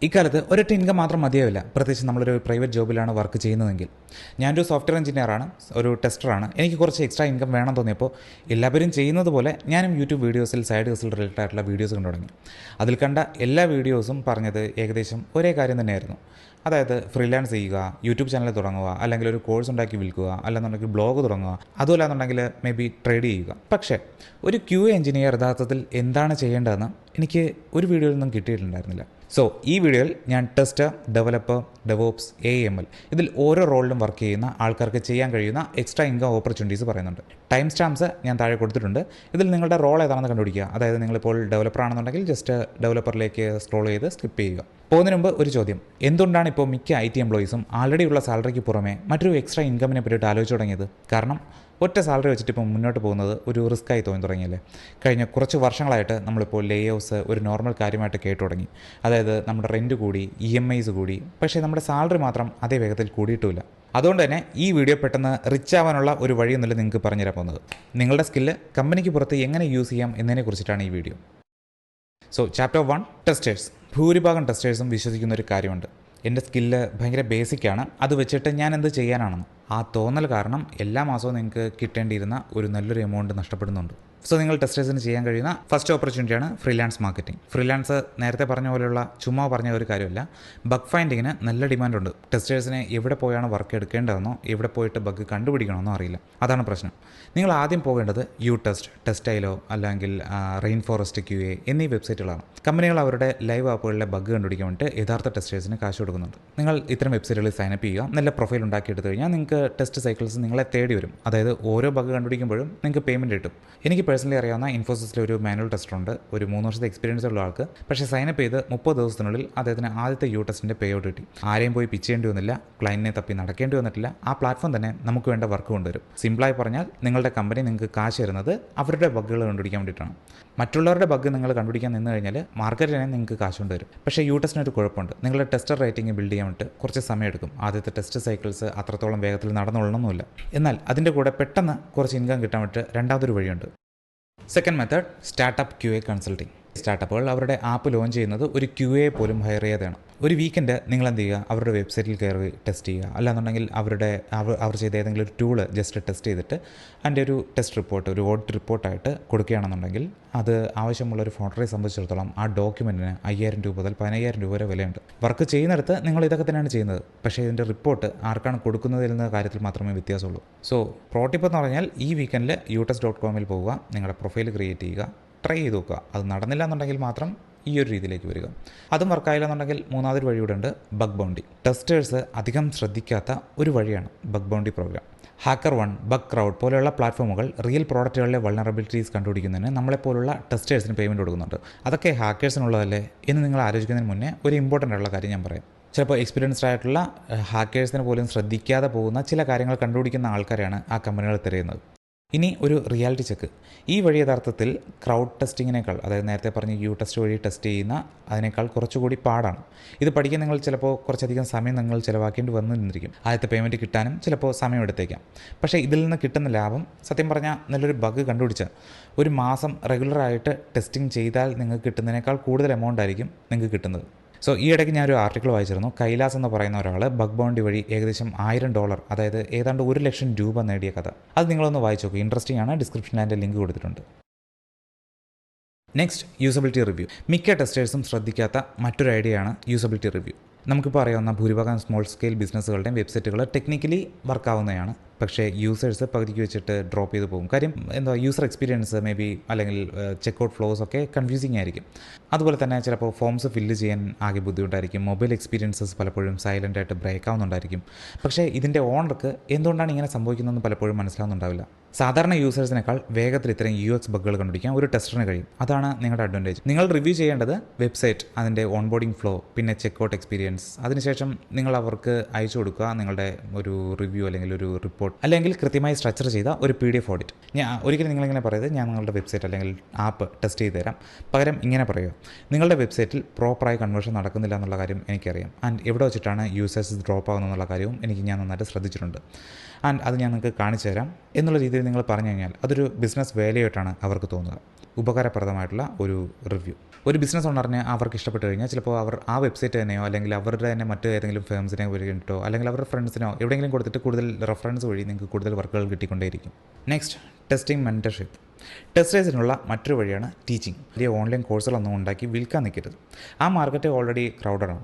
ഇക്കാലത്ത് ഒരൊറ്റ ഇൻകം മാത്രം മതിയാവില്ല. പ്രത്യേകിച്ച് നമ്മളൊരു പ്രൈവറ്റ് ജോബിലാണ് വർക്ക് ചെയ്യുന്നതെങ്കിൽ. ഞാനൊരു സോഫ്റ്റ്വെയർ എഞ്ചിനീയറാണ്, ഒരു ടെസ്റ്ററാണ്. എനിക്ക് കുറച്ച് എക്സ്ട്രാ ഇൻകം വേണം തോന്നിയപ്പോൾ എല്ലാവരും ചെയ്യുന്നത് പോലെ ഞാനും യൂട്യൂബ് വീഡിയോസിൽ സൈഡ് ഹസിൽ റിലേറ്റഡ് ആയിട്ടുള്ള വീഡിയോസ് കണ്ടു തുടങ്ങി. അതിൽ കണ്ട എല്ലാ വീഡിയോസും പറഞ്ഞത് ഏകദേശം ഒരേ കാര്യം തന്നെയായിരുന്നു. അതായത് ഫ്രീലാൻസ് ചെയ്യുക, യൂട്യൂബ് ചാനൽ തുടങ്ങുക, അല്ലെങ്കിൽ ഒരു കോഴ്സ് ഉണ്ടാക്കി വിൽക്കുക, അല്ലെന്നുണ്ടെങ്കിൽ ബ്ലോഗ് തുടങ്ങുക, അതുമല്ലാന്നുണ്ടെങ്കിൽ മേ ബി ട്രേഡ് ചെയ്യുക. പക്ഷേ ഒരു QA എഞ്ചിനീയർ യഥാർത്ഥത്തിൽ എന്താണ് ചെയ്യേണ്ടതെന്ന് എനിക്ക് ഒരു വീഡിയോയിൽ നിന്നും കിട്ടിയിട്ടുണ്ടായിരുന്നില്ല. സോ ഈ വീഡിയോയിൽ ഞാൻ ടെസ്റ്റർ, ഡെവലപ്പർ, ഡെവോപ്സ്, AML ഇതിൽ ഓരോ റോളിലും വർക്ക് ചെയ്യുന്ന ആൾക്കാർക്ക് ചെയ്യാൻ കഴിയുന്ന എക്സ്ട്രാ ഇൻകം ഓപ്പർച്യൂണിറ്റീസ് പറയുന്നുണ്ട്. ടൈം സ്റ്റാമ്പ്സ് ഞാൻ താഴെ കൊടുത്തിട്ടുണ്ട്. ഇതിൽ നിങ്ങളുടെ റോൾ ഏതാണെന്ന് കണ്ടുപിടിക്കുക. അതായത് നിങ്ങളിപ്പോൾ ഡെവലപ്പർ ആണെന്നുണ്ടെങ്കിൽ ജസ്റ്റ് ഡെവലപ്പറിലേക്ക് സ്ക്രോൾ ചെയ്ത് സ്കിപ്പ് ചെയ്യുക. പോകുന്നതിന് മുമ്പ് ഒരു ചോദ്യം: എന്തുകൊണ്ടാണ് ഇപ്പോൾ മിക്ക IT എംപ്ലോയീസും ആൾറെഡി ഉള്ള സാലറിക്ക് പുറമെ മറ്റൊരു എക്സ്ട്രാ ഇൻകമിനെ പറ്റിയിട്ട് ആലോചിച്ച് തുടങ്ങിയത്? കാരണം ഒറ്റ സാലറി വെച്ചിട്ട് ഇപ്പം മുന്നോട്ട് പോകുന്നത് ഒരു റിസ്ക്കായി തോന്നി തുടങ്ങിയല്ലേ. കഴിഞ്ഞ കുറച്ച് വർഷങ്ങളായിട്ട് നമ്മളിപ്പോൾ ലേ ഓഫ്സ് ഒരു നോർമൽ കാര്യമായിട്ട് കേട്ടു തുടങ്ങി. അതായത് നമ്മുടെ റെൻറ്റ് കൂടി, EMIs കൂടി, പക്ഷേ നമ്മുടെ സാലറി മാത്രം അതേ വേഗത്തിൽ കൂടിയിട്ടുമില്ല. അതുകൊണ്ട് തന്നെ ഈ വീഡിയോ പെട്ടെന്ന് റിച്ച് ആവാനുള്ള ഒരു വഴിയൊന്നുമില്ല നിങ്ങൾക്ക് പറഞ്ഞുതരാൻ പോകുന്നത്. നിങ്ങളുടെ സ്കില്ല് കമ്പനിക്ക് പുറത്ത് എങ്ങനെ യൂസ് ചെയ്യാം എന്നതിനെക്കുറിച്ചിട്ടാണ് ഈ വീഡിയോ. So chapter 1, testers. ഭൂരിഭാഗം ടെസ്റ്റേഴ്സും വിശ്വസിക്കുന്ന ഒരു കാര്യമുണ്ട്: എൻ്റെ സ്കില്ല് ഭയങ്കര ബേസിക്കാണ്, അത് വെച്ചിട്ട് ഞാൻ എന്ത് ചെയ്യാനാണെന്ന്. ആ തോന്നൽ കാരണം എല്ലാ മാസവും നിങ്ങൾക്ക് കിട്ടേണ്ടിയിരുന്ന ഒരു നല്ലൊരു എമൗണ്ട് നഷ്ടപ്പെടുന്നുണ്ട്. സോ നിങ്ങൾ ടെസ്റ്റേഴ്സിന് ചെയ്യാൻ കഴിയുന്ന ഫസ്റ്റ് ഓപ്പർച്യൂണിറ്റിയാണ് ഫ്രീലാൻസ് മാർക്കറ്റിംഗ്. ഫ്രീലാൻസ് നേരത്തെ പറഞ്ഞ പോലെയുള്ള ചുമ്മാ പറഞ്ഞ ഒരു കാര്യമല്ല. ബഗ് ഫൈൻഡിങ്ങിന് നല്ല ഡിമാൻഡുണ്ട്. ടെസ്റ്റേഴ്സിനെ എവിടെ പോയാണ് വർക്ക് എടുക്കേണ്ടതെന്നോ എവിടെ പോയിട്ട് ബഗ് കണ്ടുപിടിക്കണമെന്നോ അറിയില്ല. അതാണ് പ്രശ്നം. നിങ്ങൾ ആദ്യം പോകേണ്ടത് ടെസ്റ്റ്, ടെസ്റ്റൈലോ അല്ലെങ്കിൽ റെയിൻ ഫോറസ്റ്റ് QA എന്നീ വെബ്സൈറ്റുകളാണ്. കമ്പനികൾ അവരുടെ ലൈവ് ആപ്പുകളിലെ ബഗ് കണ്ടുപിടിക്കാൻ വേണ്ടിയിട്ട് യഥാർത്ഥ ടെസ്റ്റേഴ്സിന് കാശ് കൊടുക്കുന്നുണ്ട്. നിങ്ങൾ ഇത്തരം വെബ്സൈറ്റുകളിൽ സൈനപ്പ് ചെയ്യുക. നല്ല പ്രൊഫൈൽ ഉണ്ടാക്കിയെടുത്ത് കഴിഞ്ഞാൽ നിങ്ങൾക്ക് ടെസ്റ്റ് സൈക്കിൾസ് നിങ്ങളെ തേടി വരും. അതായത് ഓരോ ബഗ് കണ്ടുപിടിക്കുമ്പോഴും നിങ്ങൾക്ക് പേയ്മെൻറ്റ് കിട്ടും. എനിക്ക് പേഴ്സണലി അറിയാവുന്ന ഇൻഫോസിസിലെ ഒരു മാനുവൽ ടെസ്റ്ററുണ്ട്, ഒരു 3 വർഷത്തെ എക്സ്പീരിയൻസ് ഉള്ള ആൾക്ക്. പക്ഷേ സൈനപ്പ് ചെയ്ത് 30 ദിവസത്തിനുള്ളിൽ അദ്ദേഹത്തിന് ആദ്യത്തെ ടെസ്റ്റിൻ്റെ പേ ഔട്ട് കിട്ടി. ആരെയും പോയി പിച്ച് ചെയ്യേണ്ടി വന്നില്ല, ക്ലയൻറ്റിനെ തപ്പി നടക്കേണ്ടി വന്നിട്ടില്ല. ആ പ്ലാറ്റ്ഫോം തന്നെ നമുക്ക് വേണ്ട വർക്ക് കൊണ്ടുവരും. സിമ്പിളായി പറഞ്ഞാൽ നിങ്ങളുടെ കമ്പനി നിങ്ങൾക്ക് കാശ് തരുന്നത് അവരുടെ ബഗ്ഗുകൾ കണ്ടുപിടിക്കാൻ വേണ്ടിയിട്ടാണ്. മറ്റുള്ളവരുടെ ബഗ് നിങ്ങൾ കണ്ടുപിടിക്കാൻ നിന്ന് കഴിഞ്ഞാൽ മാർക്കറ്റിൽ തന്നെ നിങ്ങൾക്ക് കാശ് കൊണ്ടുവരും. പക്ഷേ ടെസ്റ്റിന് ഒരു കുഴപ്പമുണ്ട്. നിങ്ങളുടെ ടെസ്റ്റർ റേറ്റിംഗ് ബിൽഡ് ചെയ്യാൻ വേണ്ടിയിട്ട് കുറച്ച് സമയമെടുക്കും. ആദ്യത്തെ ടെസ്റ്റ് സൈക്കിൾസ് അത്രത്തോളം വേഗത്തിൽ നടന്നുകൊള്ളണമെന്നില്ല. എന്നാൽ അതിൻ്റെ കൂടെ പെട്ടെന്ന് കുറച്ച് ഇൻകം കിട്ടാൻ വേണ്ടിയിട്ട് രണ്ടാമതൊരു വഴിയുണ്ട്. Second method: startup QA consulting. സ്റ്റാർട്ടപ്പുകൾ അവരുടെ ആപ്പ് ലോഞ്ച് ചെയ്യുന്നത് ഒരു QA പോലും ഹയർ ചെയ്യാതെയാണ്. ഒരു വീക്കെൻഡ് നിങ്ങൾ എന്ത് ചെയ്യുക, അവരുടെ വെബ്സൈറ്റിൽ കയറി ടെസ്റ്റ് ചെയ്യുക. അല്ലാന്നുണ്ടെങ്കിൽ അവർ ചെയ്ത ഏതെങ്കിലും ഒരു ടൂള് ജസ്റ്റ് ടെസ്റ്റ് ചെയ്തിട്ട് അതിൻ്റെ ഒരു ടെസ്റ്റ് റിപ്പോർട്ട്, ഒരു ഓഡിറ്റ് റിപ്പോർട്ടായിട്ട് കൊടുക്കുകയാണെന്നുണ്ടെങ്കിൽ അത് ആവശ്യമുള്ളൊരു ഫോട്ടോയെ സംബന്ധിച്ചിടത്തോളം ആ ഡോക്യുമെൻറ്റിന് 5000 രൂപ മുതൽ 15000 രൂപ വരെ വിലയുണ്ട്. വർക്ക് ചെയ്യുന്നിടത്ത് നിങ്ങൾ ഇതൊക്കെ തന്നെയാണ് ചെയ്യുന്നത്. പക്ഷേ ഇതിൻ്റെ റിപ്പോർട്ട് ആർക്കാണ് കൊടുക്കുന്നത് എന്ന കാര്യത്തിൽ മാത്രമേ വ്യത്യാസമുള്ളൂ. സോ പ്രോട്ടിപ്പ് എന്ന് പറഞ്ഞാൽ ഈ വീക്കെൻഡിൽ utest.com പോവുക, നിങ്ങളുടെ പ്രൊഫൈൽ ക്രിയേറ്റ് ചെയ്യുക, ട്രൈ ചെയ്ത് നോക്കുക. അത് നടന്നില്ല എന്നുണ്ടെങ്കിൽ മാത്രം ഈ ഒരു രീതിയിലേക്ക് വരിക. അതും വർക്കായില്ല എന്നുണ്ടെങ്കിൽ മൂന്നാമതൊരു വഴി കൂടെ ഉണ്ട്: ബഗ് ബൗണ്ടി. ടെസ്റ്റേഴ്സ് അധികം ശ്രദ്ധിക്കാത്ത ഒരു വഴിയാണ് bug bounty program. HackerOne, Bugcrowd പോലെയുള്ള പ്ലാറ്റ്ഫോമുകൾ റിയൽ പ്രോഡക്റ്റുകളിലെ വൾണറബിലിറ്റീസ് കണ്ടുപിടിക്കുന്നതിന് നമ്മളെപ്പോലുള്ള ടെസ്റ്റേഴ്സിന് പേയ്മെൻറ്റ് കൊടുക്കുന്നുണ്ട്. അതൊക്കെ ഹാക്കേഴ്സിനുള്ളതല്ലേ എന്ന് നിങ്ങൾ ആലോചിക്കുന്നതിന് മുന്നേ ഒരു ഇമ്പോർട്ടൻ്റ് ആയിട്ടുള്ള കാര്യം ഞാൻ പറയാം. ചിലപ്പോൾ എക്സ്പീരിയൻസ്ഡ് ആയിട്ടുള്ള ഹാക്കേഴ്സിന് പോലും ശ്രദ്ധിക്കാതെ പോകുന്ന ചില കാര്യങ്ങൾ കണ്ടുപിടിക്കുന്ന ആൾക്കാരാണ് ആ കമ്പനികൾ തിരയുന്നത്. ഇനി ഒരു റിയാലിറ്റി ചെക്ക്. ഈ വഴി യഥാർത്ഥത്തിൽ ക്രൗഡ് ടെസ്റ്റിങ്ങിനേക്കാൾ, അതായത് നേരത്തെ പറഞ്ഞ ടെസ്റ്റ് വഴി ടെസ്റ്റ് ചെയ്യുന്ന അതിനേക്കാൾ കുറച്ചുകൂടി പാടാണ്. ഇത് പഠിക്കാൻ നിങ്ങൾ ചിലപ്പോൾ കുറച്ചധികം സമയം നിങ്ങൾ ചിലവാക്കേണ്ടി വന്നിരിക്കും. ആദ്യത്തെ പേയ്മെൻറ്റ് കിട്ടാനും ചിലപ്പോൾ സമയമെടുത്തേക്കാം. പക്ഷേ ഇതിൽ നിന്ന് കിട്ടുന്ന ലാഭം, സത്യം പറഞ്ഞാൽ നല്ലൊരു ബഗ് കണ്ടുപിടിച്ച് ഒരു മാസം റെഗുലറായിട്ട് ടെസ്റ്റിംഗ് ചെയ്താൽ നിങ്ങൾക്ക് കിട്ടുന്നതിനേക്കാൾ കൂടുതൽ എമൗണ്ട് ആയിരിക്കും നിങ്ങൾക്ക് കിട്ടുന്നത്. സോ ഈ ഇടയ്ക്ക് ഞാനൊരു ആർട്ടിക്കിൾ വായിച്ചിരുന്നു. കൈലാസ് എന്ന് പറയുന്ന ഒരാൾ ബഗ് ബൗണ്ടി വഴി ഏകദേശം $1000, അതായത് ഏതാണ്ട് 1 ലക്ഷം രൂപ നേടിയ കഥ. അത് നിങ്ങളൊന്ന് വായിച്ചു നോക്കുക. ഇൻട്രസ്റ്റിംഗ് ആണ്. ഡിസ്ക്രിപ്ഷനിൽ അതിൻ്റെ ലിങ്ക് കൊടുത്തിട്ടുണ്ട്. Next, usability review. മിക്ക ടെസ്റ്റേഴ്സും ശ്രദ്ധിക്കാത്ത മറ്റൊരു ഐഡിയയാണ് യൂസബിലിറ്റി റിവ്യൂ. നമുക്കിപ്പോൾ അറിയാവുന്ന ഭൂരിഭാഗം സ്മോൾ സ്കെയിൽ ബിസിനസ്സുകളുടെയും വെബ്സൈറ്റുകൾ ടെക്നിക്കലി വർക്കാവുന്നതാണ്. പക്ഷേ യൂസേഴ്സ് പകുതിക്ക് വെച്ചിട്ട് ഡ്രോപ്പ് ചെയ്ത് പോകും. കാര്യം യൂസർ എക്സ്പീരിയൻസ് മേ ബി അല്ലെങ്കിൽ ചെക്കൗട്ട് ഫ്ലോസ് ഒക്കെ കൺഫ്യൂസിങ് ആയിരിക്കും. അതുപോലെ തന്നെ ചിലപ്പോൾ ഫോംസ് ഫില്ല് ചെയ്യാൻ ആകെ ബുദ്ധിമുട്ടായിരിക്കും. മൊബൈൽ എക്സ്പീരിയൻസസ് പലപ്പോഴും സൈലൻ്റ് ആയിട്ട് ബ്രേക്ക് ആവുന്നുണ്ടായിരിക്കും. പക്ഷേ ഇതിൻ്റെ ഓണർക്ക് എന്തുകൊണ്ടാണ് ഇങ്ങനെ സംഭവിക്കുന്നതെന്ന് പലപ്പോഴും മനസ്സിലാവുന്നുണ്ടാവില്ല. സാധാരണ യൂസേഴ്സിനേക്കാൾ വേഗത്തിൽ ഇത്തരം UX ബഗ്ഗുകൾ കണ്ടുപിടിക്കാൻ ഒരു ടെസ്റ്ററിന് കഴിയും. അതാണ് നിങ്ങളുടെ അഡ്വാൻറ്റേജ്. നിങ്ങൾ റിവ്യൂ ചെയ്യേണ്ടത് വെബ്സൈറ്റ്, അതിൻ്റെ ഓൺബോർഡിംഗ് ഫ്ലോ, പിന്നെ ചെക്കൗട്ട് എക്സ്പീരിയൻസ്. അതിനുശേഷം നിങ്ങൾ അവർക്ക് അയച്ചു കൊടുക്കുക നിങ്ങളുടെ ഒരു റിവ്യൂ അല്ലെങ്കിൽ ഒരു റിപ്പോർട്ട്, അല്ലെങ്കിൽ കൃത്യമായി സ്ട്രക്ചർ ചെയ്ത ഒരു PDF ഓഡിറ്റ്. ഒരിക്കലും നിങ്ങളിങ്ങനെ പറയുന്നത് ഞാൻ നിങ്ങളുടെ വെബ്സൈറ്റ് അല്ലെങ്കിൽ ആപ്പ് ടെസ്റ്റ് ചെയ്ത് തരാം. പകരം ഇങ്ങനെ പറയുക: നിങ്ങളുടെ വെബ്സൈറ്റിൽ പ്രോപ്പറായി കൺവേർഷൻ നടക്കുന്നില്ല എന്നുള്ള കാര്യം എനിക്കറിയാം. ആൻഡ് എവിടെ വെച്ചിട്ടാണ് യൂസേഴ്സ് ഡ്രോപ്പ് ആകുന്നുള്ള കാര്യവും ഞാൻ നന്നായിട്ട് ശ്രദ്ധിച്ചിട്ടുണ്ട്. ആൻഡ് അത് ഞാൻ നിങ്ങൾക്ക് കാണിച്ചു തരാം എന്നുള്ള രീതിയിൽ നിങ്ങൾ പറഞ്ഞു കഴിഞ്ഞാൽ അതൊരു ബിസിനസ് വാല്യൂ ആയിട്ടാണ് അവർക്ക് തോന്നുക. ഉപകാരപ്രദമായിട്ടുള്ള ഒരു റിവ്യൂ. ഒരു ബിസിനസ് ഓണറിന് അവർക്ക് ഇഷ്ടപ്പെട്ട് കഴിഞ്ഞാൽ ചിലപ്പോൾ അവർ ആ വെബ്സൈറ്റ് തന്നെയോ അല്ലെങ്കിൽ അവരുടെ തന്നെ മറ്റ് ഏതെങ്കിലും ഫേംസിനെ വേണ്ടിയിട്ടോ അല്ലെങ്കിൽ അവരുടെ ഫ്രണ്ട്സിനോ എവിടെയെങ്കിലും കൊടുത്തിട്ട് കൂടുതൽ റെഫറൻസ് വഴി നിങ്ങൾക്ക് കൂടുതൽ വർക്കുകൾ കിട്ടിക്കൊണ്ടേയിരിക്കും. Next, testing mentorship. ടെസ്റ്റേഴ്സിനുള്ള മറ്റൊരു വഴിയാണ് ടീച്ചിങ്. വലിയ ഓൺലൈൻ കോഴ്സുകളൊന്നും ഉണ്ടാക്കി വിൽക്കാൻ നിൽക്കരുത്. ആ മാർക്കറ്റ് ഓൾറെഡി ക്രൗഡഡാണ്.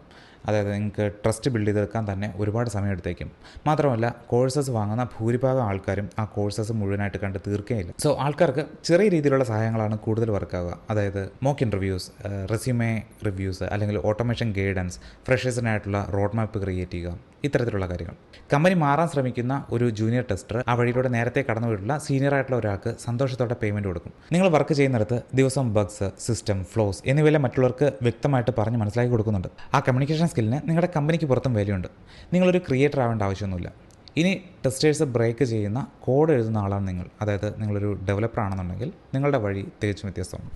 അതായത് നിങ്ങൾക്ക് ട്രസ്റ്റ് ബിൽഡ് ചെയ്തെടുക്കാൻ തന്നെ ഒരുപാട് സമയം എടുത്തേക്കും. മാത്രമല്ല കോഴ്സസ് വാങ്ങുന്ന ഭൂരിഭാഗം ആൾക്കാരും ആ കോഴ്സസ് മുഴുവനായിട്ട് കണ്ട് തീർക്കുകയില്ല. സോ ആൾക്കാർക്ക് ചെറിയ രീതിയിലുള്ള സഹായങ്ങളാണ് കൂടുതൽ വർക്കാവുക. അതായത് മോക്ക് ഇൻ്റർവ്യൂസ്, റെസ്യൂമേ റിവ്യൂസ്, അല്ലെങ്കിൽ ഓട്ടോമേഷൻ ഗൈഡൻസ്, ഫ്രഷേഴ്സിനായിട്ടുള്ള റോഡ് മാപ്പ് ക്രിയേറ്റ് ചെയ്യുക, ഇത്തരത്തിലുള്ള കാര്യങ്ങൾ. കമ്പനി മാറാൻ ശ്രമിക്കുന്ന ഒരു ജൂനിയർ ടെസ്റ്റർ ആ വഴിയിലൂടെ നേരത്തെ കടന്നുപോയിട്ടുള്ള സീനിയറായിട്ടുള്ള ഒരാൾക്ക് സന്തോഷത്തോടെ പേയ്മെൻറ്റ് കൊടുക്കും. നിങ്ങൾ വർക്ക് ചെയ്യുന്നിടത്ത് ദിവസം ബഗ്സ്, സിസ്റ്റം, ഫ്ലോസ് എന്നിവയെല്ലാം മറ്റുള്ളവർക്ക് വ്യക്തമായിട്ട് പറഞ്ഞ് മനസ്സിലാക്കി കൊടുക്കുന്നുണ്ട്. ആ കമ്മ്യൂണിക്കേഷൻ സ്കില്ലിന് നിങ്ങളുടെ കമ്പനിക്ക് പുറത്തും വാല്യുണ്ട്. നിങ്ങളൊരു ക്രിയേറ്റർ ആവേണ്ട ആവശ്യമൊന്നുമില്ല. ഇനി ടെസ്റ്റേഴ്സ് ബ്രേക്ക് ചെയ്യുന്ന കോഡ് എഴുതുന്ന ആളാണ് നിങ്ങൾ. അതായത് നിങ്ങളൊരു ഡെവലപ്പർ ആണെന്നുണ്ടെങ്കിൽ നിങ്ങളുടെ വഴി തികച്ചും വ്യത്യസ്തമാണ്.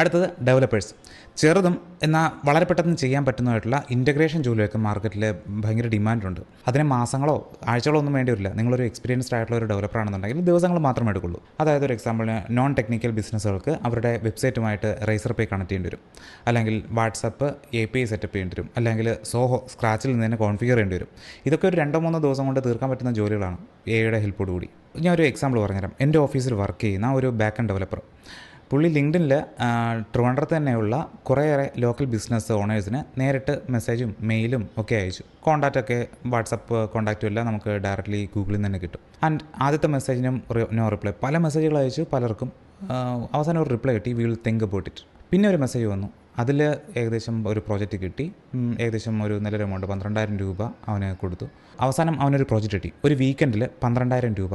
അടുത്തത് ഡെവലപ്പേഴ്സ്. ചെറുതും എന്നാൽ വളരെ പെട്ടെന്ന് ചെയ്യാൻ പറ്റുന്നതായിട്ടുള്ള ഇൻ്റഗ്രേഷൻ ജോലിയൊക്കെ മാർക്കറ്റിൽ ഭയങ്കര ഡിമാൻഡുണ്ട്. അതിന് മാസങ്ങളോ ആഴ്ചകളോ ഒന്നും വേണ്ടി വരില്ല. നിങ്ങളൊരു എക്സ്പീരിയൻസ്ഡ് ആയിട്ടുള്ള ഒരു ഡെവലപ്പർ ആണെന്നുണ്ടെങ്കിൽ ദിവസങ്ങൾ മാത്രമേ എടുക്കുള്ളൂ. അതായത് ഒരു എക്സാമ്പിളിന് നോൺ ടെക്നിക്കൽ ബിസിനസ്സുകൾക്ക് അവരുടെ വെബ്സൈറ്റുമായിട്ട് റൈസർ പേ കണക്ട് ചെയ്യേണ്ടി വരും, അല്ലെങ്കിൽ വാട്സപ്പ് API സെറ്റപ്പ് ചെയ്യേണ്ടി വരും, അല്ലെങ്കിൽ സോഹോ സ്ക്രാച്ചിൽ നിന്ന് തന്നെ കോൺഫിഗർ ചെയ്യേണ്ടി വരും. ഇതൊക്കെ ഒരു 2-3 ദിവസം കൊണ്ട് തീർക്കാൻ പറ്റുന്ന ജോലികളാണ് AI ഹെൽപ്പോടുകൂടി. ഞാനൊരു എക്സാമ്പിൾ പറഞ്ഞുതരാം. എൻ്റെ ഓഫീസിൽ വർക്ക് ചെയ്യുന്ന ഒരു ബാക്ക് എൻഡ് ഡെവലപ്പർ. പുള്ളി ലിങ്ക്ഡിനിൽ ട്രിവാൻഡ്രത്ത് തന്നെയുള്ള കുറേയേറെ ലോക്കൽ ബിസിനസ് ഓണേഴ്സിന് നേരിട്ട് മെസ്സേജും മെയിലും ഒക്കെ അയച്ചു. കോൺടാക്റ്റൊക്കെ വാട്സപ്പ് കോൺടാക്റ്റും എല്ലാം നമുക്ക് ഡയറക്റ്റ്ലി ഗൂഗിളിൽ നിന്ന് തന്നെ കിട്ടും. ആൻഡ് ആദ്യത്തെ മെസ്സേജിനും നോ റിപ്ലൈ. പല മെസ്സേജുകൾ അയച്ചു പലർക്കും. അവസാനം ഒരു റിപ്ലൈ കിട്ടി, we will think about it. പിന്നെ ഒരു മെസ്സേജ് വന്നു. അതിൽ ഏകദേശം ഒരു പ്രോജക്റ്റ് കിട്ടി. ഏകദേശം ഒരു നിലവിലെ എമൗണ്ട് 12,000 രൂപ അവന് കൊടുത്തു. അവസാനം അവനൊരു പ്രോജക്റ്റ് കിട്ടി. ഒരു വീക്കെൻഡിൽ 12,000 രൂപ.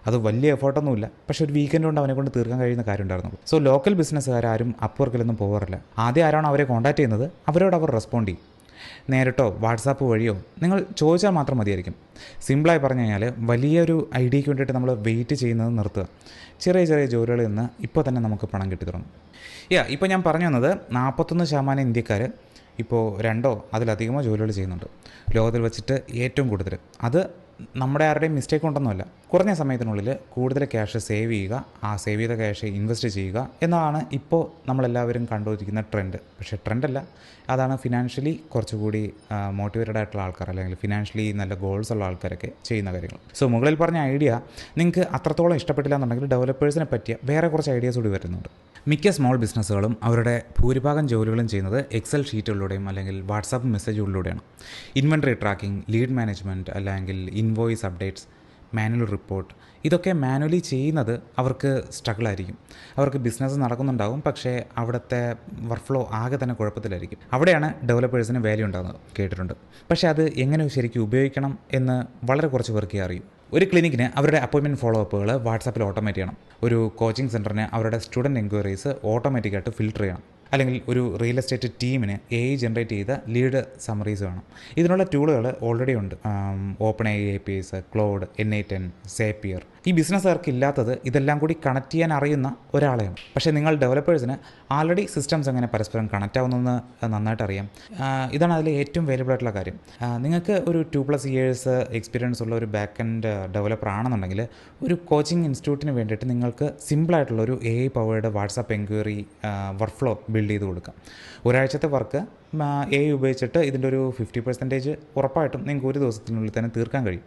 അത് വലിയ എഫേർട്ടൊന്നുമില്ല, പക്ഷേ ഒരു വീക്കെൻഡ് കൊണ്ട് അവനെ കൊണ്ട് തീർക്കാൻ കഴിയുന്ന കാര്യം ഉണ്ടായിരുന്നു. സോ ലോക്കൽ ബിസിനസ്സുകാരും അപ്വർക്കിലൊന്നും പോകാറില്ല. ആദ്യം ആരാണോ അവരെ കോൺടാക്ട് ചെയ്യുന്നത് അവരോട് അവർ റെസ്പോണ്ട് ചെയ്യും. നേരിട്ടോ വാട്സാപ്പ് വഴിയോ നിങ്ങൾ ചോദിച്ചാൽ മാത്രം മതിയായിരിക്കും. സിമ്പിളായി പറഞ്ഞു കഴിഞ്ഞാൽ വലിയൊരു ഐഡിയയ്ക്ക് വേണ്ടിയിട്ട് നമ്മൾ വെയിറ്റ് ചെയ്യുന്നത് നിർത്തുക. ചെറിയ ചെറിയ ജോലികളിൽ നിന്ന് ഇപ്പോൾ തന്നെ നമുക്ക് പണം കിട്ടി തുടങ്ങും. ഇപ്പോൾ ഞാൻ പറഞ്ഞു വന്നത് 41% ഇന്ത്യക്കാർ ഇപ്പോൾ 2 അതിലധികമോ ജോലികൾ ചെയ്യുന്നുണ്ട്. ലോകത്തിൽ വെച്ചിട്ട് ഏറ്റവും കൂടുതൽ. അത് നമ്മുടെ ആരുടെയും മിസ്റ്റേക്ക് ഉണ്ടെന്നുമല്ല. കുറഞ്ഞ സമയത്തിനുള്ളിൽ കൂടുതൽ ക്യാഷ് സേവ് ചെയ്യുക, ആ സേവ് ചെയ്ത ക്യാഷ് ഇൻവെസ്റ്റ് ചെയ്യുക എന്നതാണ് ഇപ്പോൾ നമ്മളെല്ലാവരും കണ്ടുകൊണ്ടിരിക്കുന്ന ട്രെൻഡ്. പക്ഷേ ട്രെൻഡല്ല, അതാണ് ഫിനാൻഷ്യലി കുറച്ചുകൂടി മോട്ടിവേറ്റഡ് ആയിട്ടുള്ള ആൾക്കാർ, അല്ലെങ്കിൽ ഫിനാൻഷ്യലി നല്ല ഗോൾസ് ഉള്ള ആൾക്കാരൊക്കെ ചെയ്യുന്ന കാര്യങ്ങൾ. സോ മുകളിൽ പറഞ്ഞ ഐഡിയ നിങ്ങൾക്ക് അത്രത്തോളം ഇഷ്ടപ്പെട്ടില്ല എന്നുണ്ടെങ്കിൽ ഡെവലപ്പേഴ്സിനെ പറ്റിയ വേറെ കുറച്ച് ഐഡിയാസ് കൂടി വരുന്നുണ്ട്. മിക്ക സ്മോൾ ബിസിനസ്സുകളും അവരുടെ ഭൂരിഭാഗം ജോലികളും ചെയ്യുന്നത് എക്സൽ ഷീറ്റുകളിലൂടെയും അല്ലെങ്കിൽ വാട്സാപ്പ് മെസ്സേജുകളിലൂടെയാണ്. ഇൻവെൻട്രി ട്രാക്കിംഗ്, ലീഡ് മാനേജ്മെൻറ്റ്, അല്ലെങ്കിൽ ഇൻവോയ്സ് അപ്ഡേറ്റ്സ്, മാനുവൽ റിപ്പോർട്ട്, ഇതൊക്കെ മാനുവലി ചെയ്യുന്നത് അവർക്ക് സ്ട്രഗിളായിരിക്കും. അവർക്ക് ബിസിനസ് നടക്കുന്നുണ്ടാകും, പക്ഷേ അവിടുത്തെ വർക്ക് ഫ്ലോ ആകെ തന്നെ കുഴപ്പത്തിലായിരിക്കും. അവിടെയാണ് ഡെവലപ്പേഴ്സിന് വാല്യൂ ഉണ്ടാകുന്നത്, കേട്ടിട്ടുണ്ട്. പക്ഷേ അത് എങ്ങനെ ശരിക്കും ഉപയോഗിക്കണം എന്ന് വളരെ കുറച്ച് പേർക്കേ അറിയൂ. ഒരു ക്ലിനിക്കിന് അവരുടെ അപ്പോയിൻമെൻറ്റ് ഫോളോ അപ്പുകൾ വാട്സാപ്പിൽ ഓട്ടോമേറ്റ് ചെയ്യണം. ഒരു കോച്ചിങ് സെൻറ്ററിന് അവരുടെ സ്റ്റുഡൻറ്റ് എൻക്വയറീസ് ഓട്ടോമാറ്റിക്കായിട്ട് ഫിൽട്ടർ ചെയ്യണം. അല്ലെങ്കിൽ ഒരു റിയൽ എസ്റ്റേറ്റ് ടീമിന് AI ജനറേറ്റ് ചെയ്ത ലീഡ് സമ്മറീസ് വേണം. ഇതിനുള്ള ടൂളുകൾ ഓൾറെഡി ഉണ്ട്. OpenAI APIs, cloud, N8N, Zapier. ഈ ബിസിനസ്സുകാർക്ക് ഇല്ലാത്തത് ഇതെല്ലാം കൂടി കണക്ട് ചെയ്യാൻ അറിയുന്ന ഒരാളെയാണ്. പക്ഷേ നിങ്ങൾ ഡെവലപ്പേഴ്സിന് ആൾറെഡി സിസ്റ്റംസ് എങ്ങനെ പരസ്പരം കണക്റ്റ് ആവുന്നതെന്ന് നന്നായിട്ട് അറിയാം. ഇതാണ് അതിൽ ഏറ്റവും വാല്യുബിൾ ആയിട്ടുള്ള കാര്യം. നിങ്ങൾക്ക് ഒരു 2+ years എക്സ്പീരിയൻസ് ഉള്ള ഒരു ബാക്ക് എൻഡ് ഡെവലപ്പർ ആണെന്നുണ്ടെങ്കിൽ ഒരു കോച്ചിങ് ഇൻസ്റ്റിറ്റ്യൂട്ടിന് വേണ്ടിയിട്ട് നിങ്ങൾക്ക് സിമ്പിളായിട്ടുള്ളൊരു AI powered WhatsApp enquiry work flow build ചെയ്ത് കൊടുക്കാം. ഒരാഴ്ചത്തെ വർക്ക് AI ഉപയോഗിച്ചിട്ട് ഇതിൻ്റെ ഒരു 50% ഉറപ്പായിട്ടും നിങ്ങൾക്ക് ഒരു ദിവസത്തിനുള്ളിൽ തന്നെ തീർക്കാൻ കഴിയും.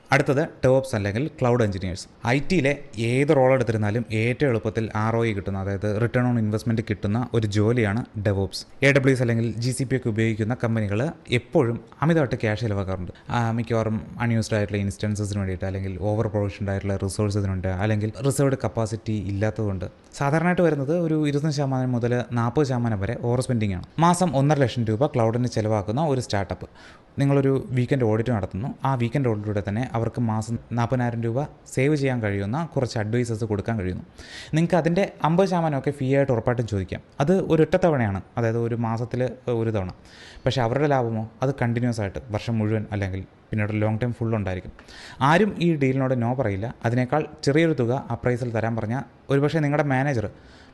അടുത്തത് DevOps അല്ലെങ്കിൽ ക്ലൗഡ് എഞ്ചിനീയേഴ്സ്. IT-യിലെ ഏത് റോൾ എടുത്തിരുന്നാലും ഏറ്റവും എളുപ്പത്തിൽ ROI കിട്ടുന്ന, അതായത് റിട്ടേൺ ഓൺ ഇൻവെസ്റ്റ്മെൻറ്റ് കിട്ടുന്ന ഒരു ജോലിയാണ് DevOps. AWS അല്ലെങ്കിൽ GCP ഒക്കെ ഉപയോഗിക്കുന്ന കമ്പനികൾ എപ്പോഴും അമിതമായിട്ട് ക്യാഷ് ചിലവാക്കാറുണ്ട്. മിക്കവാറും അൺയൂസ്ഡ് ആയിട്ടുള്ള ഇൻസ്റ്റൻസസിന് വേണ്ടിയിട്ട്, അല്ലെങ്കിൽ ഓവർ പ്രൊവിഷൻഡ് ആയിട്ടുള്ള റിസോഴ്സസിനുണ്ട്, അല്ലെങ്കിൽ റിസർവ്ഡ് കപ്പാസിറ്റി ഇല്ലാത്തതുകൊണ്ട് സാധാരണയായിട്ട് വരുന്നത് ഒരു 20% മുതൽ 40% വരെ ഓവർ സ്പെൻഡിങ് ആണ്. മാസം 1.5 ലക്ഷം രൂപ ക്ലൗഡിന് ചിലവാക്കുന്ന ഒരു സ്റ്റാർട്ടപ്പ് നിങ്ങളൊരു വീക്കെൻഡ് ഓഡിറ്റ് നടത്തുന്നു. ആ വീക്കെൻഡ് ഓഡിറ്റിലൂടെ തന്നെ അവർക്ക് മാസം 40,000 രൂപ സേവ് ചെയ്യാൻ കഴിയുന്ന കുറച്ച് അഡ്വൈസസ് കൊടുക്കാൻ കഴിയുന്നു. നിങ്ങൾക്ക് അതിൻ്റെ 50% ഫീ ആയിട്ട് ഉറപ്പായിട്ടും ചോദിക്കാം. അത് ഒരു ഒറ്റ തവണയാണ്, അതായത് ഒരു മാസത്തിൽ ഒരു തവണ. പക്ഷേ അവരുടെ ലാഭമോ അത് കണ്ടിന്യൂസ് ആയിട്ട് വർഷം മുഴുവൻ അല്ലെങ്കിൽ പിന്നീട് ലോങ് ടൈം ഫുൾ ഉണ്ടായിരിക്കും. ആരും ഈ ഡീലിനോട് നോ പറയില്ല. അതിനേക്കാൾ ചെറിയൊരു തുക അപ്രൈസിൽ തരാൻ പറഞ്ഞാൽ ഒരുപക്ഷെ നിങ്ങളുടെ മാനേജർ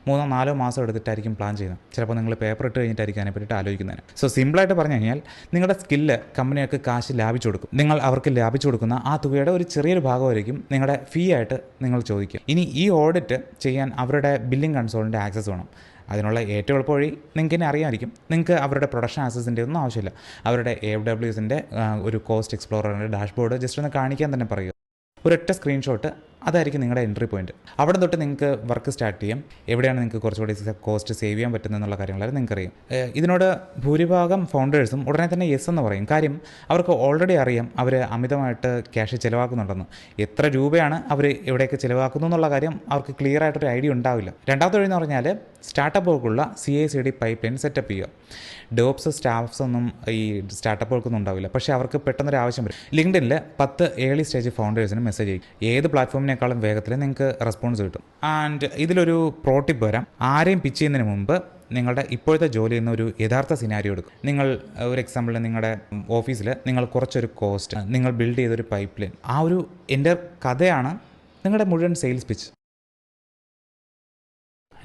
3-4 മാസം എടുത്തിട്ടായിരിക്കും പ്ലാൻ ചെയ്യുന്നത്. ചിലപ്പോൾ നിങ്ങൾ പേപ്പർ ഇട്ട് കഴിഞ്ഞിട്ടായിരിക്കും അതിനെപ്പറ്റി ആലോചിക്കുന്നതിന്. സോ സിമ്പിളായിട്ട് പറഞ്ഞു കഴിഞ്ഞാൽ നിങ്ങളുടെ സ്കില്ല് കമ്പനികൾക്ക് കാശ് ലാഭിച്ചു കൊടുക്കും. നിങ്ങൾ അവർക്ക് ലാഭിച്ചു കൊടുക്കുന്ന ആ തുകയുടെ ഒരു ചെറിയൊരു ഭാഗമായിരിക്കും നിങ്ങളുടെ ഫീ ആയിട്ട് നിങ്ങൾ ചോദിക്കുക. ഇനി ഈ ഓഡിറ്റ് ചെയ്യാൻ അവരുടെ ബില്ലിംഗ് കൺസോളിൻ്റെ ആക്സസ് വേണം. അതിനുള്ള ഏറ്റവും എളുപ്പ വഴി നിങ്ങൾക്ക് തന്നെ അറിയാമായിരിക്കും. നിങ്ങൾക്ക് അവരുടെ പ്രൊഡക്ഷൻ ആക്സസിൻ്റെ ഒന്നും ആവശ്യമില്ല. അവരുടെ AWSൻ്റെ ഒരു കോസ്റ്റ് എക്സ്പ്ലോററിൻ്റെ ഡാഷ്ബോർഡ് ജസ്റ്റ് ഒന്ന് കാണിക്കാൻ തന്നെ പറയുക. ഒരൊറ്റ സ്ക്രീൻഷോട്ട് അതായിരിക്കും നിങ്ങളുടെ എൻട്രി പോയിൻറ്റ്. അവിടെ തൊട്ട് നിങ്ങൾക്ക് വർക്ക് സ്റ്റാർട്ട് ചെയ്യാം. എവിടെയാണ് നിങ്ങൾക്ക് കുറച്ചുകൂടി കോസ്റ്റ് സേവ് ചെയ്യാൻ പറ്റുന്നതെന്നുള്ള കാര്യങ്ങളെല്ലാം നിങ്ങൾക്കറിയാം. ഇതിനോട് ഭൂരിഭാഗം ഫൗണ്ടേഴ്സും ഉടനെ തന്നെ യെസ് എന്ന് പറയും. കാര്യം അവർക്ക് ഓൾറെഡി അറിയാം അവർ അമിതമായിട്ട് ക്യാഷ് ചിലവാക്കുന്നുണ്ടെന്ന്. എത്ര രൂപയാണ് അവർ എവിടെയൊക്കെ ചിലവാക്കുന്നു എന്നുള്ള കാര്യം അവർക്ക് ക്ലിയർ ആയിട്ടൊരു ഐഡിയ ഉണ്ടാവില്ല. രണ്ടാമത്തെ വഴി എന്ന് പറഞ്ഞാൽ സ്റ്റാർട്ടപ്പുകൾക്കുള്ള CI/CD പൈപ്പ് ലൈൻ സെറ്റപ്പ് ചെയ്യുക. ഡോപ്സ് സ്റ്റാഫ്സ് ഒന്നും ഈ സ്റ്റാർട്ടപ്പുകൾക്കൊന്നും ഉണ്ടാവില്ല. പക്ഷേ അവർക്ക് പെട്ടെന്നൊരു ആവശ്യം വരും. ലിങ്ക്ഡിനിൽ 10 ഏർലി സ്റ്റേജ് ഫൗണ്ടേഴ്സിന് മെസ്സേജ് ചെയ്യും. ഏത് പ്ലാറ്റ്ഫോമിനേക്കാളും വേഗത്തിൽ നിങ്ങൾക്ക് റെസ്പോൺസ് കിട്ടും. ആൻഡ് ഇതിലൊരു പ്രോ ടിപ്പ് വരാം. ആരെയും പിച്ച് ചെയ്യുന്നതിന് മുമ്പ് നിങ്ങളുടെ ഇപ്പോഴത്തെ ജോലി എന്ന ഒരു യഥാർത്ഥ സിനാരിയോ എടുക്കും. നിങ്ങൾ ഒരു എക്സാമ്പിളിന് നിങ്ങളുടെ ഓഫീസിൽ നിങ്ങൾ കുറച്ചൊരു കോസ്റ്റ് നിങ്ങൾ ബിൽഡ് ചെയ്തൊരു പൈപ്പ് ലൈൻ, ആ ഒരു എൻ്റെ കഥയാണ് നിങ്ങളുടെ മുഴുവൻ sales pitch.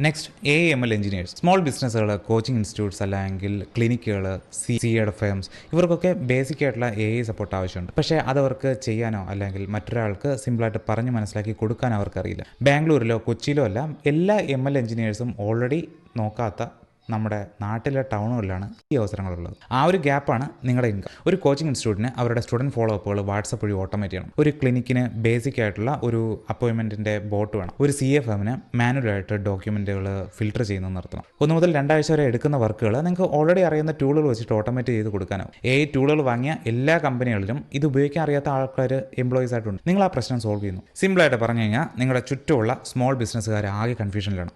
Next AML engineers. Small ബിസിനസ്സുകൾ, കോച്ചിങ് ഇൻസ്റ്റിറ്റ്യൂട്ട്സ് അല്ലെങ്കിൽ ക്ലിനിക്കുകൾ, CA ഫേംസ്, ഇവർക്കൊക്കെ ബേസിക് ആയിട്ടുള്ള AI സപ്പോർട്ട് ആവശ്യമുണ്ട്. പക്ഷേ അതവർക്ക് ചെയ്യാനോ അല്ലെങ്കിൽ മറ്റൊരാൾക്ക് സിമ്പിളായിട്ട് പറഞ്ഞ് മനസ്സിലാക്കി കൊടുക്കാൻ അവർക്കറിയില്ല. ബാംഗ്ലൂരിലോ കൊച്ചിയിലോ അല്ല, എല്ലാ ML എഞ്ചിനീയേഴ്സും ഓൾറെഡി നോക്കാത്ത നമ്മുടെ നാട്ടിലെ ടൗണുകളിലാണ് ഈ അവസരങ്ങളുള്ളത്. ആ ഒരു ഗ്യാപ്പാണ് നിങ്ങളുടെ ഇൻകം. ഒരു കോച്ചിങ് ഇൻസ്റ്റിറ്റ്യൂട്ടിന് അവരുടെ സ്റ്റുഡൻറ്റ് ഫോളോ അപ്പുകൾ വാട്സപ്പ് വഴി ഓട്ടോമേറ്റ് ചെയ്യണം. ഒരു ക്ലിനിക്കിന് ബേസിക് ആയിട്ടുള്ള ഒരു അപ്പോയിൻമെൻറ്റിൻ്റെ ബോട്ട് വേണം. ഒരു CA ഫേമിന് മാനുവലായിട്ട് ഡോക്യുമെൻറ്റുകൾ ഫിൽട്ടർ ചെയ്യുന്നത് നിർത്തണം. 1 മുതൽ 2 ആഴ്ച വരെ എടുക്കുന്ന വർക്കുകൾ നിങ്ങൾക്ക് ഓൾറെഡി അറിയുന്ന ടൂളുകൾ വെച്ചിട്ട് ഓട്ടോമേറ്റ് ചെയ്ത് കൊടുക്കാനാവും. AI ടൂളുകൾ വാങ്ങിയ എല്ലാ കമ്പനികളിലും ഇത് ഉപയോഗിക്കാൻ അറിയാത്ത ആൾക്കാർ എംപ്ലോയീസ് ആയിട്ടുണ്ട്. നിങ്ങൾ ആ പ്രശ്നം സോൾവ് ചെയ്യുന്നു. സിമ്പിളായിട്ട് പറഞ്ഞു കഴിഞ്ഞാൽ നിങ്ങളുടെ ചുറ്റുമുള്ള സ്മോൾ ബിസിനസ്സുകാർ ആകെ കൺഫ്യൂഷനിലാണ്.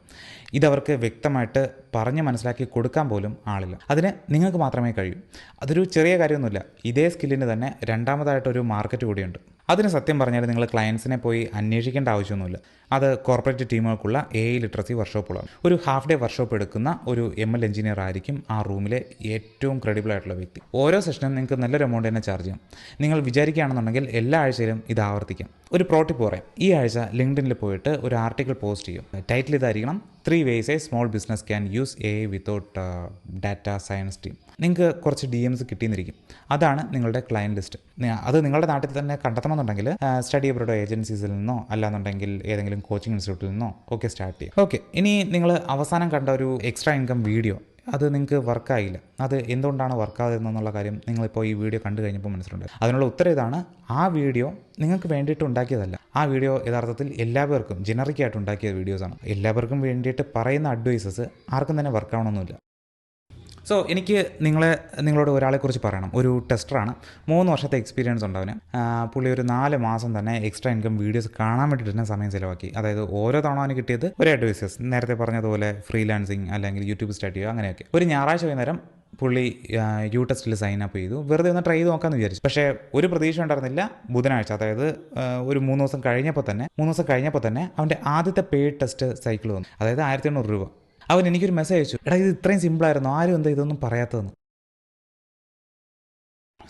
ഇതവർക്ക് വ്യക്തമായിട്ട് പറഞ്ഞ് മനസ്സിലാക്കി കൊടുക്കാൻ പോലും ആളില്ല. അതിന് നിങ്ങൾക്ക് മാത്രമേ കഴിയൂ. അതൊരു ചെറിയ കാര്യമൊന്നുമില്ല. ഇതേ സ്കില്ലിന് തന്നെ രണ്ടാമതായിട്ടൊരു മാർക്കറ്റ് കൂടിയുണ്ട്. അതിന് സത്യം പറഞ്ഞാൽ നിങ്ങൾ ക്ലയൻസിനെ പോയി അന്വേഷിക്കേണ്ട ആവശ്യമൊന്നുമില്ല. അത് കോർപ്പറേറ്റ് ടീമുകൾക്കുള്ള AI ലിറ്ററസി വർക്ക്ഷോപ്പുകളാണ്. ഒരു ഹാഫ് ഡേ വർക്ക്ഷോപ്പ് എടുക്കുന്ന ഒരു ML എഞ്ചിനീയർ ആയിരിക്കും ആ റൂമിലെ ഏറ്റവും ക്രെഡിബിൾ ആയിട്ടുള്ള വ്യക്തി. ഓരോ സെഷനും നിങ്ങൾക്ക് നല്ലൊരു എമൗണ്ട് തന്നെ ചാർജ് ചെയ്യാം. നിങ്ങൾ വിചാരിക്കുകയാണെന്നുണ്ടെങ്കിൽ എല്ലാ ആഴ്ചയിലും ഇത് ആവർത്തിക്കാം. ഒരു പ്രോ ടിപ്പ് പറയാം. ഈ ആഴ്ച ലിങ്ക്ഡിനിൽ പോയിട്ട് ഒരു ആർട്ടിക്കിൾ പോസ്റ്റ് ചെയ്യും. ടൈറ്റിൽ ഇതായിരിക്കണം: 3 ways a small business can use AI without data science team. നിങ്ങൾക്ക് കുറച്ച് DMs കിട്ടിയെന്നിരിക്കും. അതാണ് നിങ്ങളുടെ ക്ലയൻറ്റ് ലിസ്റ്റ്. അത് നിങ്ങളുടെ നാട്ടിൽ തന്നെ കണ്ടെത്തണമെന്നുണ്ടെങ്കിൽ സ്റ്റഡി അബ്രോഡ് ഏജൻസീസിൽ നിന്നോ അല്ലാന്നുണ്ടെങ്കിൽ ഏതെങ്കിലും കോച്ചിങ് ഇൻസ്റ്റിറ്റ്യൂട്ടിൽ നിന്നോ ഒക്കെ സ്റ്റാർട്ട് ചെയ്യും. ഓക്കെ, ഇനി നിങ്ങൾ അവസാനം കണ്ട ഒരു എക്സ്ട്രാ ഇൻകം വീഡിയോ അത് നിങ്ങൾക്ക് വർക്കായില്ല. അത് എന്തുകൊണ്ടാണ് വർക്കാകുന്നതെന്നുള്ള കാര്യം നിങ്ങളിപ്പോൾ ഈ വീഡിയോ കണ്ടു കഴിഞ്ഞപ്പോൾ മനസ്സിലുണ്ട്. അതിനുള്ള ഉത്തരം ഇതാണ്: ആ വീഡിയോ നിങ്ങൾക്ക് വേണ്ടിയിട്ട് ഉണ്ടാക്കിയതല്ല. ആ വീഡിയോ യഥാർത്ഥത്തിൽ എല്ലാവർക്കും ജനറിക്കായിട്ട് ഉണ്ടാക്കിയ വീഡിയോസാണ്. എല്ലാവർക്കും വേണ്ടിയിട്ട് പറയുന്ന അഡ്വൈസസ് ആർക്കും തന്നെ വർക്കാവണമെന്നില്ല. സോ എനിക്ക് നിങ്ങളോട് ഒരാളെക്കുറിച്ച് പറയണം. ഒരു ടെസ്റ്ററാണ്. 3 വർഷത്തെ എക്സ്പീരിയൻസ് ഉണ്ട് അവന്. പുള്ളി ഒരു 4 മാസം തന്നെ എക്സ്ട്രാ ഇൻകം വീഡിയോസ് കാണാൻ വേണ്ടിയിട്ട് തന്നെ സമയം ചിലവാക്കി. അതായത് ഓരോ തവണ അവന് കിട്ടിയത് ഒരു അഡ്വൈസസ്, നേരത്തെ പറഞ്ഞതുപോലെ ഫ്രീലാൻസിങ് അല്ലെങ്കിൽ യൂട്യൂബ് സ്റ്റാർട്ട് ചെയ്യുക, അങ്ങനെയൊക്കെ. ഒരു ഞായറാഴ്ച വൈകുന്നേരം പുള്ളി ടെസ്റ്റിൽ സൈൻ അപ്പ് ചെയ്തു. വെറുതെ ഒന്ന് ട്രൈ ചെയ്ത് നോക്കാമെന്ന് വിചാരിച്ചു. പക്ഷേ ഒരു പ്രതീക്ഷ ഉണ്ടായിരുന്നില്ല. ബുധനാഴ്ച, അതായത് ഒരു 3 ദിവസം കഴിഞ്ഞപ്പോൾ തന്നെ അവൻ്റെ ആദ്യത്തെ പെയ്ഡ് ടെസ്റ്റ് സൈക്കിൾ വന്നു. അതായത് 1800 രൂപ. അവൻ എനിക്കൊരു മെസ്സേജ് അയച്ചു: എടാ, ഇത് ഇത്രയും സിമ്പിളായിരുന്നു, ആരും എന്താ ഇതൊന്നും പറയാത്തതെന്ന്.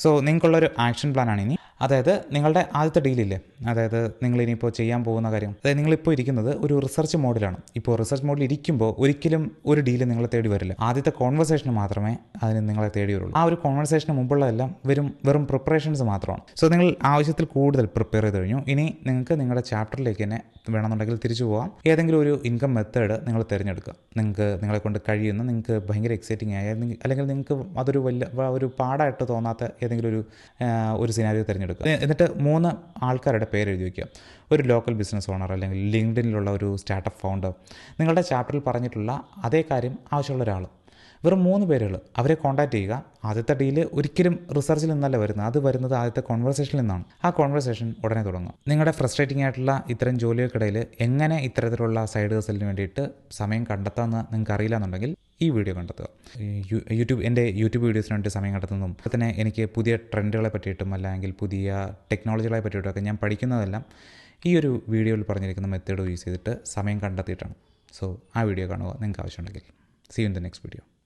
സോ നിങ്ങൾക്കുള്ളൊരു ആക്ഷൻ പ്ലാനാണ് ഇനി. അതായത് നിങ്ങളുടെ ആദ്യത്തെ ഡീലില്ലേ, അതായത് നിങ്ങളിനിയിപ്പോൾ ചെയ്യാൻ പോകുന്ന കാര്യം, അതായത് നിങ്ങളിപ്പോൾ ഇരിക്കുന്നത് ഒരു റിസർച്ച് മോഡിലാണ്. ഇപ്പോൾ റിസർച്ച് മോഡിൽ ഇരിക്കുമ്പോൾ ഒരിക്കലും ഒരു ഡീല് നിങ്ങളെ തേടി വരില്ല. ആദ്യത്തെ കോൺവെർസേഷന് മാത്രമേ അതിന് നിങ്ങളെ തേടി വരുള്ളൂ. ആ ഒരു കോൺവെർസേഷന് മുമ്പുള്ളതെല്ലാം വെറും പ്രിപ്പറേഷൻസ് മാത്രമാണ്. സോ നിങ്ങൾ ആവശ്യത്തിൽ കൂടുതൽ പ്രിപ്പയർ ചെയ്ത് കഴിഞ്ഞു. ഇനി നിങ്ങൾക്ക് നിങ്ങളുടെ ചാപ്റ്ററിലേക്ക് തന്നെ വേണമെന്നുണ്ടെങ്കിൽ തിരിച്ചു പോകാം. ഏതെങ്കിലും ഒരു ഇൻകം മെത്തേഡ് നിങ്ങൾ തിരഞ്ഞെടുക്കുക. നിങ്ങളെ കൊണ്ട് കഴിയുന്ന, നിങ്ങൾക്ക് ഭയങ്കര എക്സൈറ്റിംഗ് ആയ, അല്ലെങ്കിൽ നിങ്ങൾക്ക് അതൊരു ഒരു പാടായിട്ട് തോന്നാത്ത ഏതെങ്കിലും ഒരു സിനാരിയോ തിരഞ്ഞെടുക്കുക. എന്നിട്ട് 3 ആൾക്കാരുടെ പേര് എഴുതി വയ്ക്കുക. ഒരു ലോക്കൽ ബിസിനസ് ഓണർ അല്ലെങ്കിൽ ലിങ്ക്ഡിനിലുള്ള ഒരു സ്റ്റാർട്ടപ്പ് ഫൗണ്ടർ, നിങ്ങളുടെ ചാപ്റ്ററിൽ പറഞ്ഞിട്ടുള്ള അതേ കാര്യം ആവശ്യമുള്ള ഒരാൾ. വെറും 3 പേരുകൾ. അവരെ കോൺടാക്റ്റ് ചെയ്യുക. ആദ്യത്തെ ഡീല് ഒരിക്കലും റിസർച്ചിൽ നിന്നല്ല വരുന്നത്. അത് വരുന്നത് ആദ്യത്തെ കോൺവെർസേഷനിൽ നിന്നാണ്. ആ കോൺവെർസേഷൻ ഉടനെ തുടങ്ങും. നിങ്ങളുടെ ഫ്രസ്ട്രേറ്റിംഗ് ആയിട്ടുള്ള ഇത്തരം ജോലികൾക്കിടയിൽ എങ്ങനെ ഇത്തരത്തിലുള്ള സൈഡ് ഹസലിന് വേണ്ടിയിട്ട് സമയം കണ്ടെത്താമെന്ന് നിങ്ങൾക്ക് അറിയില്ല എന്നുണ്ടെങ്കിൽ ഈ വീഡിയോ കണ്ടെത്തുക. എൻ്റെ യൂട്യൂബ് വീഡിയോസിന് വേണ്ടി സമയം കണ്ടെത്തുന്നതും തന്നെ എനിക്ക് പുതിയ ട്രെൻഡുകളെ പറ്റിയിട്ടും അല്ലെങ്കിൽ പുതിയ ടെക്നോളജികളെ പറ്റിയിട്ടൊക്കെ ഞാൻ പഠിക്കുന്നതെല്ലാം ഈ ഒരു വീഡിയോയിൽ പറഞ്ഞിരിക്കുന്ന മെത്തേഡ് യൂസ് ചെയ്തിട്ട് സമയം കണ്ടെത്തിയിട്ടാണ്. സോ ആ വീഡിയോ കാണുക നിങ്ങൾക്ക് ആവശ്യമുണ്ടെങ്കിൽ. See you in the next video.